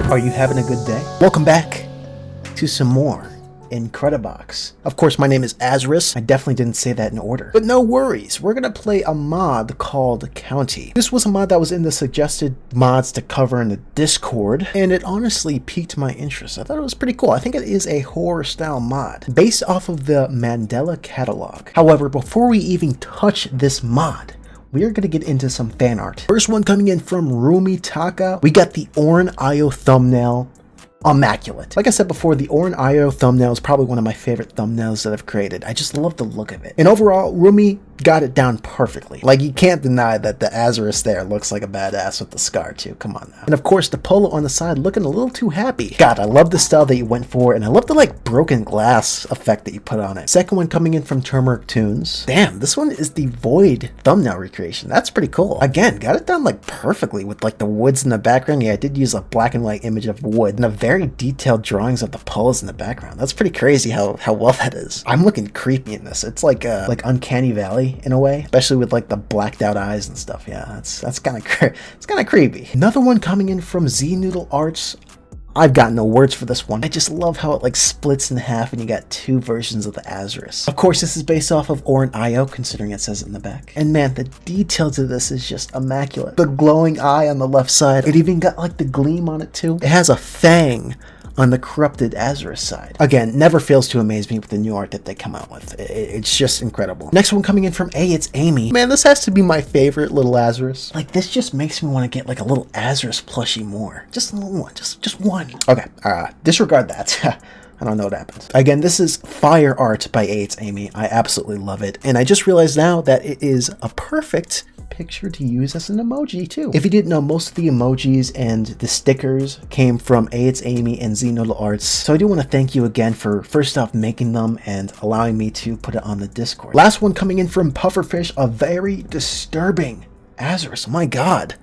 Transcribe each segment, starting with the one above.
Are you having a good day? Welcome back to some more Incredibox. Of course, my name is Azarus. I definitely didn't say that in order. But no worries, we're gonna play a mod called County. This was a mod that was in the suggested mods to cover in the Discord, and it honestly piqued my interest. I thought it was pretty cool. I think it is a horror style mod based off of the Mandela Catalogue. However, before we even touch this mod, we are going to get into some fan art. First one coming in from Rumi Taka. We got the Orange IO thumbnail. Immaculate. Like I said before, the Orange IO thumbnail is probably one of my favorite thumbnails that I've created. I just love the look of it. And overall, Rumi got it down perfectly. Like, you can't deny that the Azarus there looks like a badass with the scar too. Come on now. And of course, the polo on the side looking a little too happy. God, I love the style that you went for, and I love the like broken glass effect that you put on it. Second one coming in from Turmeric Tunes. Damn, this one is the Void thumbnail recreation. That's pretty cool. Again, got it done like perfectly with like the woods in the background. Yeah, I did use a black and white image of wood and a very detailed drawings of the polos in the background. That's pretty crazy how well that is. I'm looking creepy in this. It's like Uncanny Valley in a way, especially with like the blacked out eyes and stuff. Yeah, that's kind of creepy. Another one coming in from Z Noodle Arts. I've got no words for this one. I just love how it like splits in half and you got two versions of the Azarus. Of course, this is based off of Orange IO, considering it says it in the back. And man, the detail to this is just immaculate. The glowing eye on the left side. It even got like the gleam on it too. It has a fang on the corrupted Azarus side. Again, never fails to amaze me with the new art that they come out with. It's just incredible. Next one coming in from It's Amy. Man, this has to be my favorite little Azarus. Like, this just makes me want to get like a little Azarus plushie more. Just a little one, just one. Okay, disregard that. I don't know what happened. Again, this is fire art by It's Amy. I absolutely love it. And I just realized now that it is a perfect picture to use as an emoji too. If you didn't know, most of the emojis and the stickers came from It's Amy and Z Noodle Arts. So I do want to thank you again for first off making them and allowing me to put it on the Discord. Last one coming in from Pufferfish, a very disturbing Azarus. My God.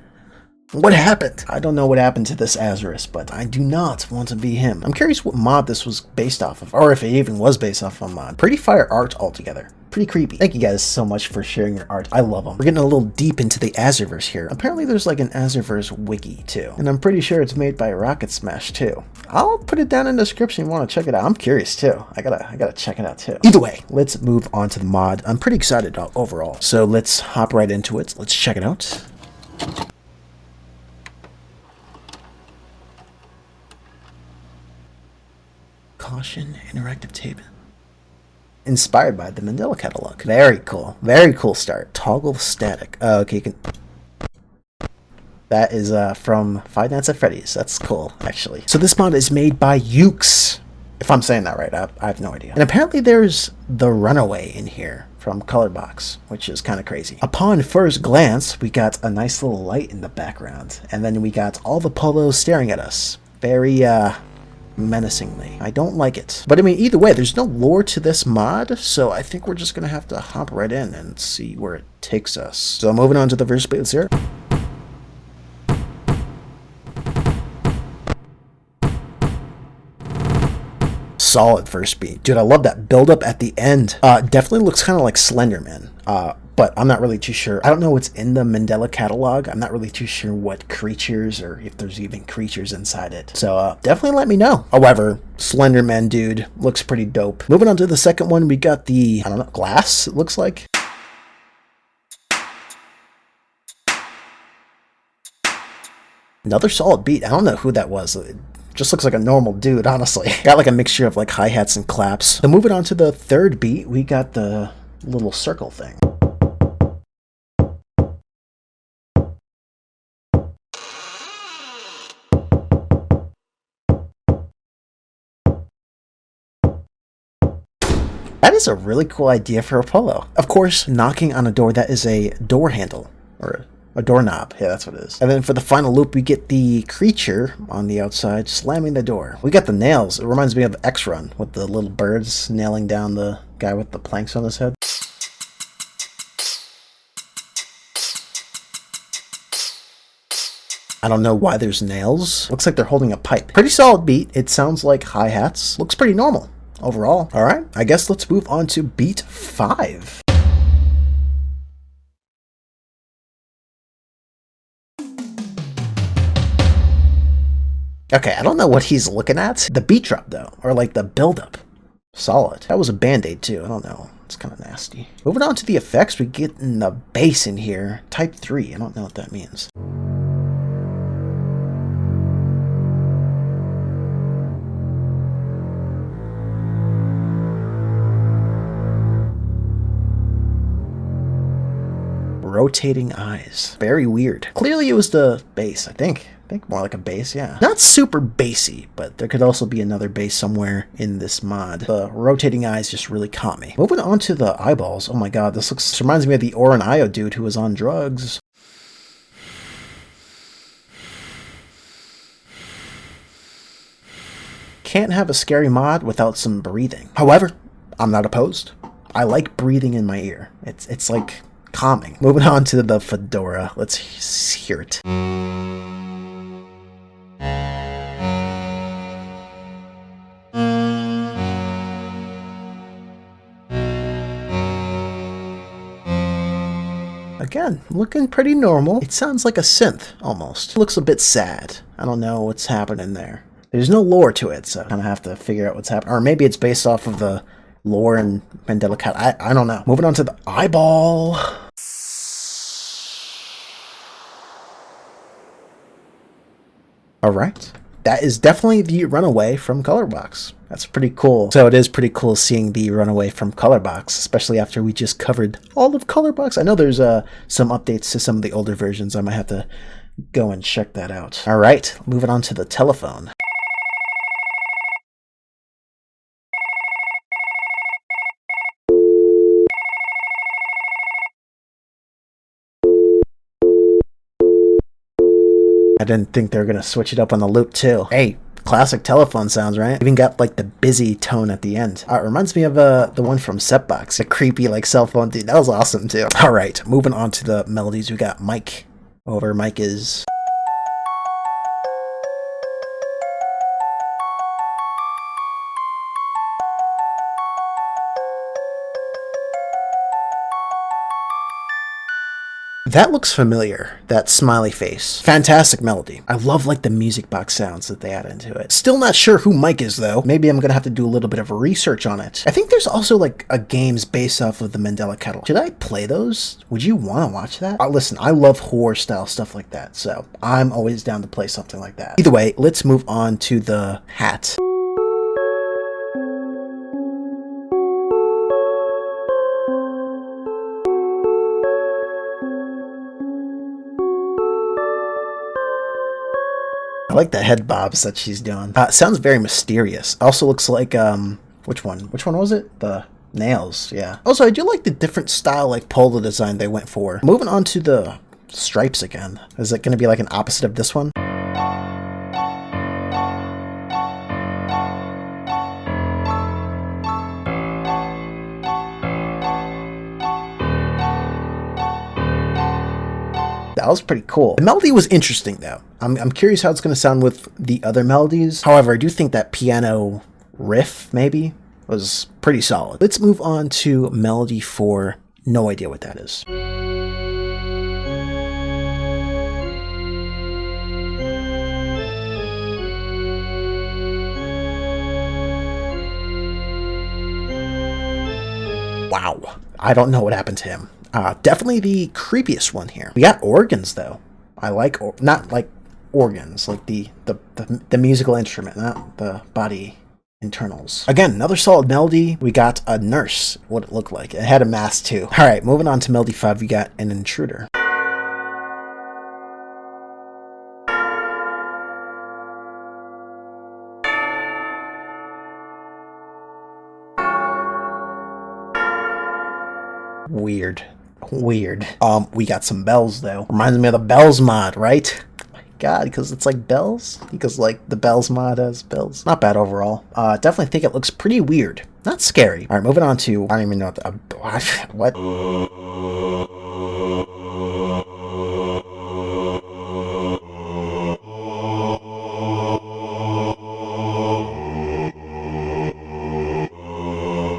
What happened? I don't know what happened to this Azarus, but I do not want to be him. I'm curious what mod this was based off of, or if it even was based off of a mod. Pretty fire art altogether. Pretty creepy. Thank you guys so much for sharing your art. I love them. We're getting a little deep into the Azarverse here. Apparently there's like an Azarverse Wiki too. And I'm pretty sure it's made by Rocket Smash too. I'll put it down in the description if you want to check it out. I'm curious too. I gotta check it out too. Either way, let's move on to the mod. I'm pretty excited overall. So let's hop right into it. Let's check it out. Caution, interactive tape. Inspired by the Mandela Catalogue. Very cool. Very cool start. Toggle static. Okay, you can... That is from Five Nights at Freddy's. That's cool, actually. So this mod is made by Boox. If I'm saying that right, I have no idea. And apparently there's the Runaway in here from Colorbox, which is kind of crazy. Upon first glance, we got a nice little light in the background. And then we got all the polos staring at us. Very, menacingly. I don't like it. But I mean, either way, there's no lore to this mod, so I think we're just gonna have to hop right in and see where it takes us. So moving on to the verse beats here. Solid first beat. Dude, I love that build up at the end. Definitely looks kind of like Slenderman. But I'm not really too sure. I don't know what's in the Mandela Catalogue. I'm not really too sure what creatures or if there's even creatures inside it. So definitely let me know. However, Slenderman dude looks pretty dope. Moving on to the second one, we got the, I don't know, glass, it looks like. Another solid beat. I don't know who that was. It just looks like a normal dude, honestly. Got like a mixture of like hi-hats and claps. So moving on to the third beat, we got the little circle thing. That is a really cool idea for a polo. Of course, knocking on a door, that is a door handle, or a doorknob. Yeah, that's what it is. And then for the final loop, we get the creature on the outside slamming the door. We got the nails. It reminds me of X-Run with the little birds nailing down the guy with the planks on his head. I don't know why there's nails. Looks like they're holding a pipe. Pretty solid beat. It sounds like hi-hats. Looks pretty normal overall. All right, I guess let's move on to beat 5. Okay, I don't know what he's looking at. The beat drop, though, or like the build-up. Solid. That was a band-aid, too. I don't know. It's kind of nasty. Moving on to the effects, we get in the bass in here. Type 3. I don't know what that means. Rotating eyes. Very weird. Clearly it was the bass, I think. More like a bass, yeah. Not super bassy, but there could also be another bass somewhere in this mod. The rotating eyes just really caught me. Moving on to the eyeballs. Oh my god, this reminds me of the Orange dude who was on drugs. Can't have a scary mod without some breathing. However, I'm not opposed. I like breathing in my ear. It's like calming. Moving on to the fedora. Let's hear it. Again, looking pretty normal. It sounds like a synth, almost. It looks a bit sad. I don't know what's happening there. There's no lore to it, so I kind of have to figure out what's happening. Or maybe it's based off of the lore in Mandela Catalogue. I don't know. Moving on to the eyeball. Alright. That is definitely the runaway from Colorbox. That's pretty cool. So it is pretty cool seeing the runaway from Colorbox, especially after we just covered all of Colorbox. I know there's some updates to some of the older versions. I might have to go and check that out. Alright, moving on to the telephone. I didn't think they were going to switch it up on the loop too. Hey, classic telephone sounds, right? Even got like the busy tone at the end. It reminds me of the one from Setbox. A creepy like cell phone dude. That was awesome too. Alright, moving on to the melodies. We got Mike. Over Mike is... That looks familiar, that smiley face. Fantastic melody. I love like the music box sounds that they add into it. Still not sure who Mike is though. Maybe I'm gonna have to do a little bit of research on it. I think there's also like a games based off of the Mandela Catalogue. Should I play those? Would you want to watch that? Listen, I love horror style stuff like that, so I'm always down to play something like that. Either way, let's move on to the hat. I like the head bobs that she's doing. Sounds very mysterious. Also looks like, which one? Which one was it? The nails, yeah. Also, I do like the different style, like, polo design they went for. Moving on to the stripes again. Is it going to be like an opposite of this one? That was pretty cool. The melody was interesting though. I'm curious how it's going to sound with the other melodies. However, I do think that piano riff maybe was pretty solid. Let's move on to melody 4. No idea what that is. Wow. I don't know what happened to him. Definitely the creepiest one here. We got organs though. I like, not like organs, like the musical instrument, not the body internals. Again, another solid melody. We got a nurse, what it looked like. It had a mask too. All right, moving on to melody 5, we got an intruder. Weird. We got some bells though. Reminds me of the bells mod, right? Oh my god, because it's like bells? Because like the bells mod has bells. Not bad overall. Definitely think it looks pretty weird. Not scary. Alright, moving on to, I don't even know what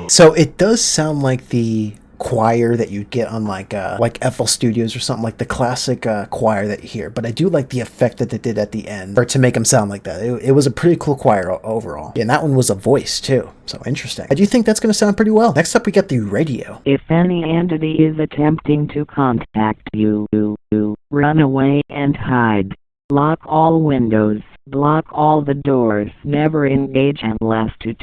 So it does sound like the choir that you get on like FL Studios or something, like the classic choir that you hear. But I do like the effect that they did at the end, or to make them sound like that. It was a pretty cool choir overall. Yeah, and that one was a voice too, so interesting. I do think that's going to sound pretty well. Next up, we got the radio. If any entity is attempting to contact you, run away and hide. Lock all windows. Block all the doors. Never engage unless to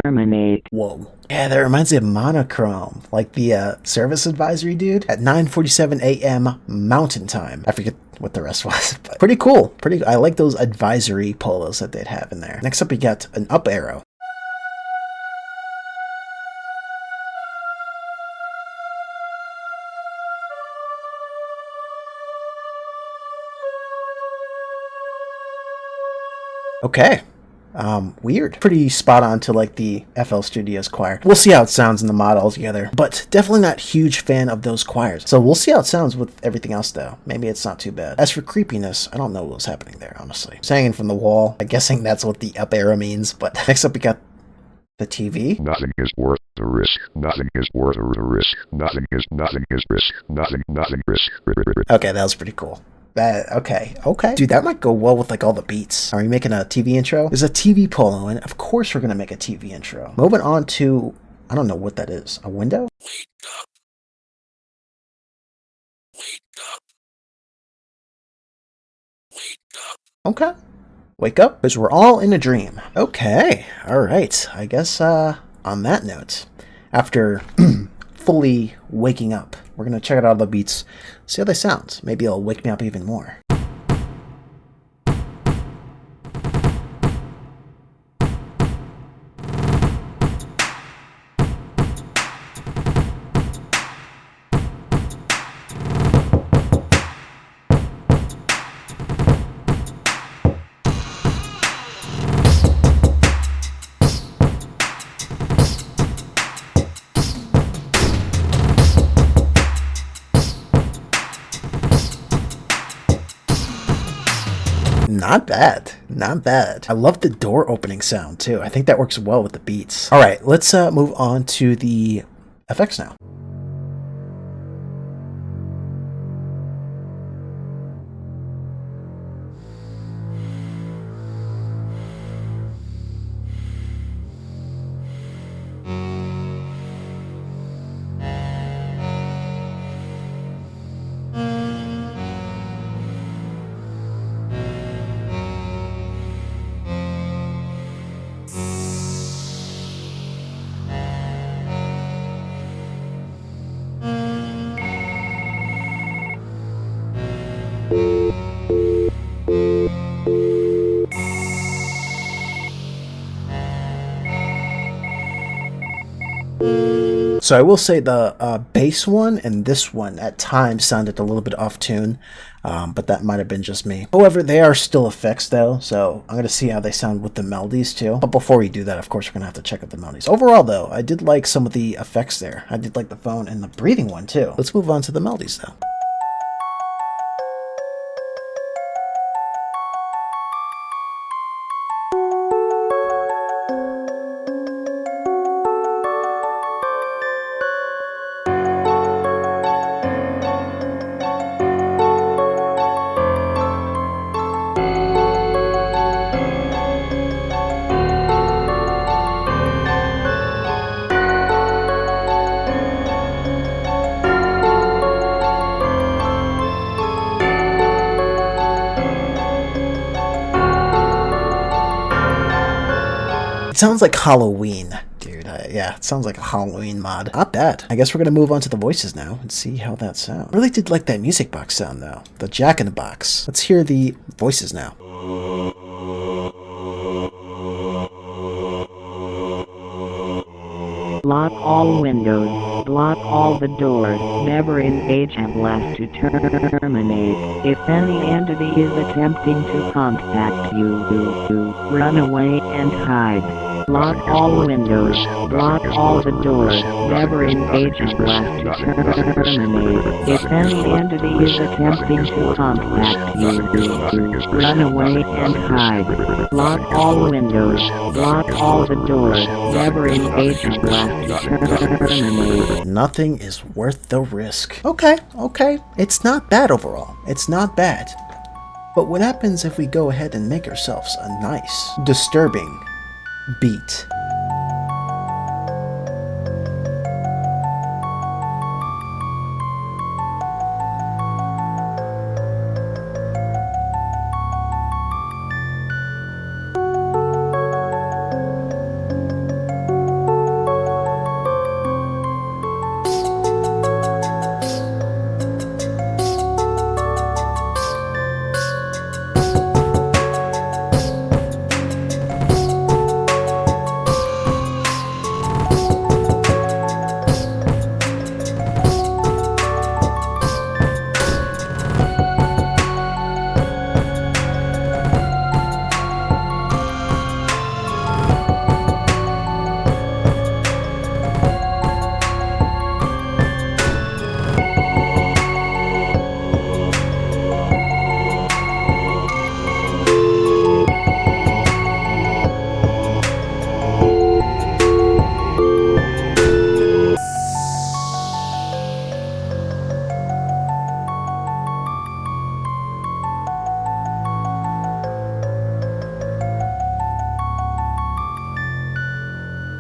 terminate. Whoa. Yeah, that reminds me of Monochrome, like the service advisory dude at 9:47 a.m. Mountain Time. I forget what the rest was, but pretty cool. I like those advisory polos that they'd have in there. Next up, we got an up arrow. Okay. Weird. Pretty spot on to like the FL Studios choir. We'll see how it sounds in the mod altogether, but definitely not huge fan of those choirs. So we'll see how it sounds with everything else though. Maybe it's not too bad. As for creepiness, I don't know what was happening there, honestly. Hanging from the wall. I'm guessing that's what the up arrow means, but next up we got the TV. Nothing is worth the risk. Nothing is worth the risk. Nothing is risk. Nothing risk. Okay, that was pretty cool. Okay. Dude, that might go well with like all the beats. Are we making a TV intro? There's a TV polo, and of course we're gonna make a TV intro. Moving on to, I don't know what that is. A window? Wake up. Wake up. Wake up. Okay. Wake up, because we're all in a dream. Okay. Alright. I guess on that note, after fully waking up, we're gonna check out all the beats, see how they sound. Maybe it'll wake me up even more. Not bad. Not bad. I love the door opening sound too. I think that works well with the beats. Alright, let's move on to the effects now. So I will say the bass one and this one at times sounded a little bit off tune, but that might have been just me. However, they are still effects though, so I'm going to see how they sound with the melodies too. But before we do that, of course, we're going to have to check out the melodies. Overall though, I did like some of the effects there. I did like the phone and the breathing one too. Let's move on to the melodies though. It sounds like Halloween, dude. Yeah, it sounds like a Halloween mod. Not bad. I guess we're gonna move on to the voices now and see how that sounds. I really did like that music box sound though. The Jack in the Box. Let's hear the voices now. Lock all windows. Block all the doors. Never engage unless to terminate. If any entity is attempting to contact you, run away and hide. Lock all windows, block all the doors, never engage unless terminated. If any entity is attempting to contact you, run away and hide. Lock all windows, block all the doors, never engage unless terminated. Nothing is worth the risk. Okay. It's not bad overall. It's not bad. But what happens if we go ahead and make ourselves a nice, disturbing beat?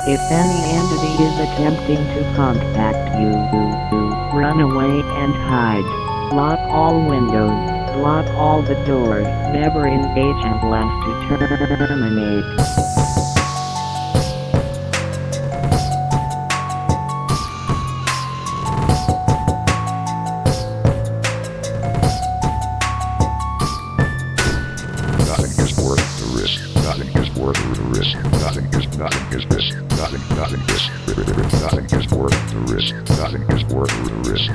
If any entity is attempting to contact you, run away and hide. Lock all windows, block all the doors, never engage unless to terminate. Nothing is worth the risk. Nothing is worth the risk. Nothing is risk. Nothing is worth the risk. Nothing is worth the risk.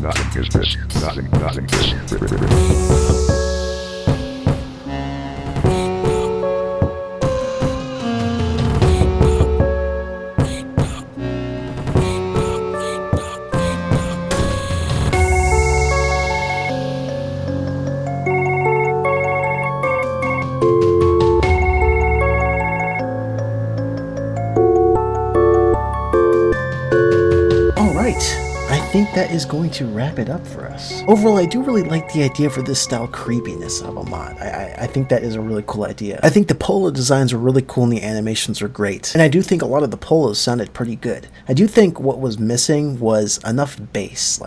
Nothing is risk. Nothing is. I think that is going to wrap it up for us. Overall, I do really like the idea for this style creepiness of a mod. I think that is a really cool idea. I think the polo designs are really cool and the animations are great. And I do think a lot of the polos sounded pretty good. I do think what was missing was enough bass.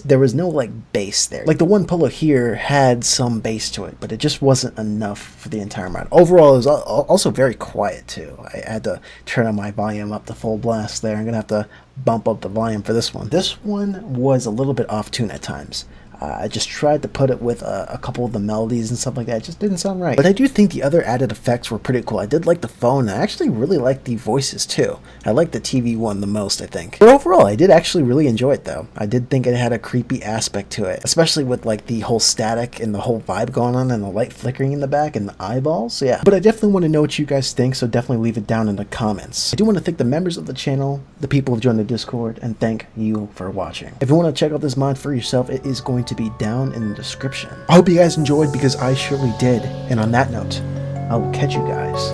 There was no bass there. Like the one polo here had some bass to it, but it just wasn't enough for the entire mod. Overall, it was also very quiet too. I had to turn on my volume up to full blast there. I'm gonna have to bump up the volume for this one. This one was a little bit off tune at times. I just tried to put it with a couple of the melodies and stuff like that. It just didn't sound right. But I do think the other added effects were pretty cool. I did like the phone. I actually really liked the voices too. I liked the TV one the most, I think. But overall, I did actually really enjoy it though. I did think it had a creepy aspect to it, especially with the whole static and the whole vibe going on and the light flickering in the back and the eyeballs. So yeah, but I definitely want to know what you guys think, so definitely leave it down in the comments. I do want to thank the members of the channel, the people who've joined the Discord, and thank you for watching. If you want to check out this mod for yourself, it is going to be down in the description. I hope you guys enjoyed, because I surely did. And on that note, I will catch you guys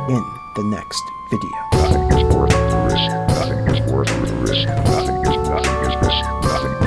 in the next video. Nothing is worth the risk. Nothing is worth the risk. Nothing is risk. Nothing